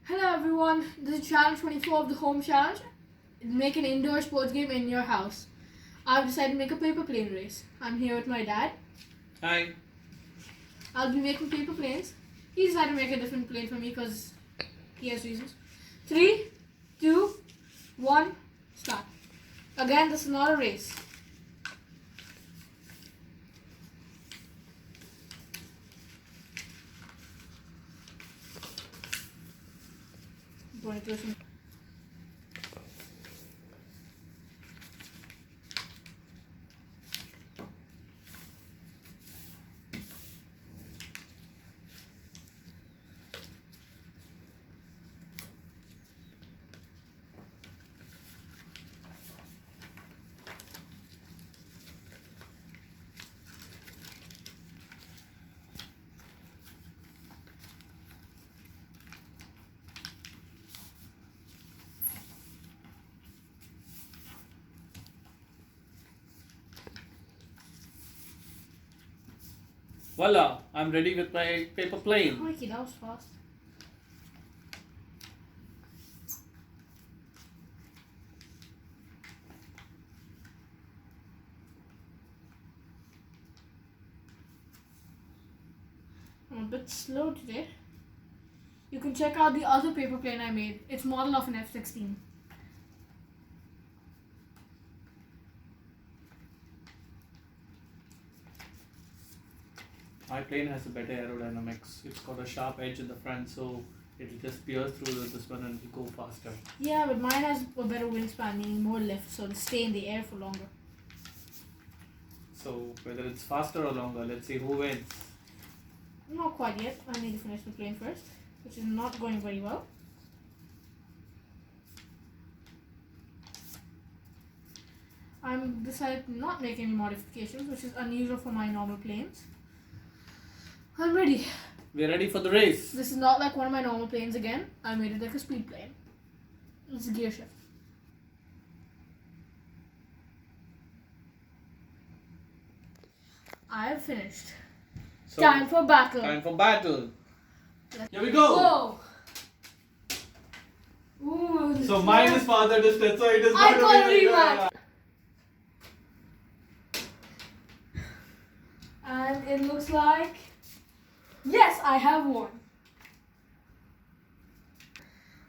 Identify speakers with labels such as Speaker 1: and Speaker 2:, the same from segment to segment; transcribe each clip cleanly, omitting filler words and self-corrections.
Speaker 1: Hello everyone, this is challenge 24 of the home challenge. Make an indoor sports game in your house. I've decided to make a paper plane race. I'm here with my dad.
Speaker 2: Hi.
Speaker 1: I'll be making paper planes. He decided to make a different plane for me because he has reasons. 3, 2, 1, start. Again, this is not a race. Going to listen.
Speaker 2: Voila, I'm ready with my paper plane.
Speaker 1: Mikey, that was fast. I'm a bit slow today. You can check out the other paper plane I made. It's model of an F-16.
Speaker 2: My plane has a better aerodynamics. It's got a sharp edge in the front, so it'll just pierce through this one and it'll go faster.
Speaker 1: Yeah, but mine has a better wingspan, meaning more lift, so it'll stay in the air for longer.
Speaker 2: So whether it's faster or longer, let's see who wins.
Speaker 1: Not quite yet. I need to finish the plane first, which is not going very well. I'm decided to not make any modifications, which is unusual for my normal planes. I'm ready.
Speaker 2: We're ready for the race.
Speaker 1: This is not like one of my normal planes again. I made it like a speed plane. It's a gear shift. I have finished.
Speaker 2: So,
Speaker 1: Time for battle.
Speaker 2: Time for battle.
Speaker 1: Let's
Speaker 2: Here we go.
Speaker 1: Whoa. Ooh,
Speaker 2: So mine is farther distance, so it is
Speaker 1: I
Speaker 2: going
Speaker 1: got
Speaker 2: to
Speaker 1: a
Speaker 2: be
Speaker 1: rematch. And it looks like, yes, I have won.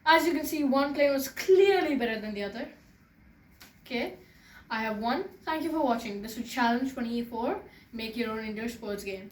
Speaker 1: As you can see, one plane was clearly better than the other. Okay, I have won. Thank you for watching. This was challenge 24. Make your own indoor sports game.